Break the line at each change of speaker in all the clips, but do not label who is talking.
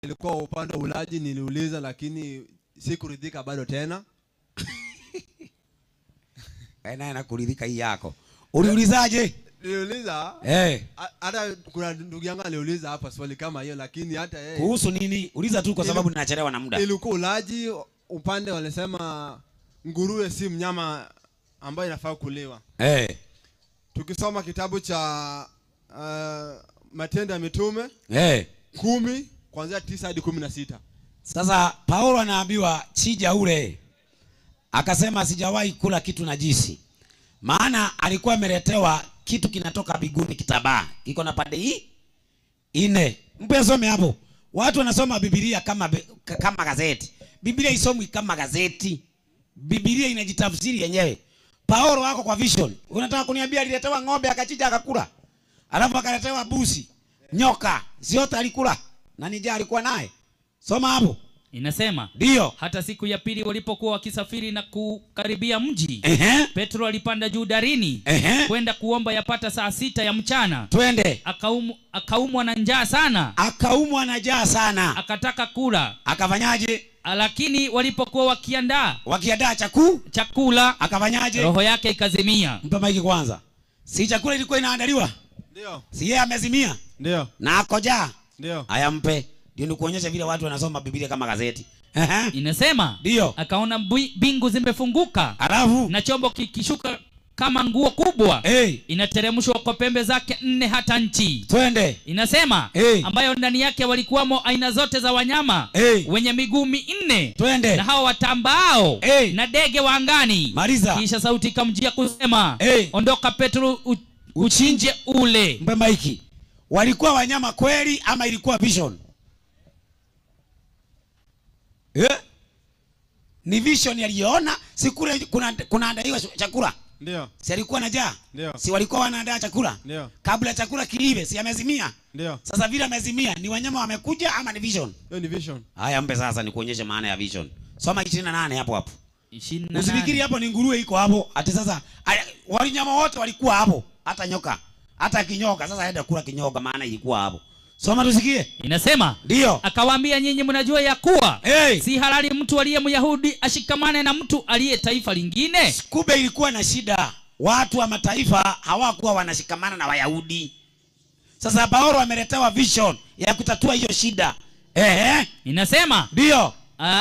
ilikuwa upande wa ulaji niliuliza lakini sikuridhika bado tena.
Naye nakuridhika hii yako. Uliulizaje?
Niliuliza hata kuna ndugu yangu aliuliza hapa swali kama hiyo lakini hata yeye
kuhusu nini? Uliza tu kwa sababu ninachelewa na muda.
Ilikuwa ulaji upande walisema nguruwe si mnyama ambaye inafaa kuliwa. Tukisoma kitabu cha Matendo ya Mitume 10 kuanzia 9 hadi 16.
Sasa Paulo anaambiwa chija ule. Akasema sijawahi kula kitu najisi. Maana alikuwa ameletewa kitu kinatoka mbinguni kitabaa. Kiko na pande hii 4. Mpe some hapo. Watu wanasoma Biblia kama gazeti. Biblia isomwi kama gazeti. Biblia inajitafsiri yenyewe. Paulo wako kwa vision. Unataka kuniambia aliletewa ng'ombe akachinja akakula? Alafu akaletewa busi, nyoka, zote alikula. Na njaa alikuwa naye. Soma hapo.
Inasema
ndio
hata siku ya pili walipokuwa wakisafiri na kukaribia mji, Petro alipanda juu darini kwenda kuomba yapata saa 6 ya mchana.
Twende.
Akaumwa na njaa sana.
Akaumwa na njaa sana.
Akataka kula.
Akafanyaje?
Lakini walipokuwa wakiandaa chakula,
akafanyaje?
Roho yake ikazimia.
Mpe maiki kwanza. Si chakula ilikuwa inaandaliwa?
Ndio.
Si yeye amezimia?
Ndio.
Na akoja?
Ndio.
Haya mpe. Ndio nikuonyesha vile watu wanasoma Biblia kama gazeti.
Inasema
ndio
akaona mbingu zimefunguka.
Alafu
na chombo kikishuka kama nguo kubwa. Inateremshwa kwa pembe zake 4 hata nchi.
Twende.
Inasema ambayo ndani yake walikuwamo aina zote za wanyama wenye miguu 4.
Twende.
Na hao watambao na ndege wa angani.
Maliza.
Kisha sauti ikamjia kusema ondoka Petro uchinje ule.
Mpe maiki. Walikuwa wanyama kweli ama ilikuwa vision? Ni vision aliyoona. Si kule kunaandaliwa chakula?
Ndio.
Si alikuwa na njaa?
Ndio.
Si walikuwa wanaandaa chakula?
Ndio.
Kabla chakula kiive si amezimia?
Ndio.
Sasa vile amezimia ni wanyama wamekuja ama ni vision?
Hiyo ni vision.
Haya mpe sasa nikuonyeshe maana ya vision. Soma 28 hapo.
28.
Usifikiri hapo ni nguruwe iko hapo. Ati sasa wanyama wote walikuwa hapo. Hata nyoka. Hata kinyoka. Sasa aenda kula kinyoka maana ilikuwa hapo. Soma tusikie.
Inasema
ndio
akawaambia nyinyi mnajua ya kuwa si halali mtu aliye Myahudi ashikamane na mtu aliye taifa lingine.
Kumbe ilikuwa na shida. Watu wa mataifa hawakuwa wanashikamana na Wayahudi. Sasa Paulo ameletewa vision ya kutatua hiyo shida.
Inasema
ndio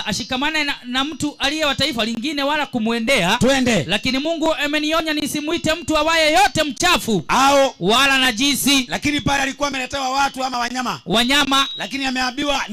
ashikamane na mtu aliye wa taifa lingine wala kumuendea.
Twende.
Lakini Mungu amenionya nisimuite mtu awaye yote mchafu
au
wala najisi.
Lakini pale alikuwa ameletewa watu ama wanyama?
Wanyama.
Lakini ameambiwa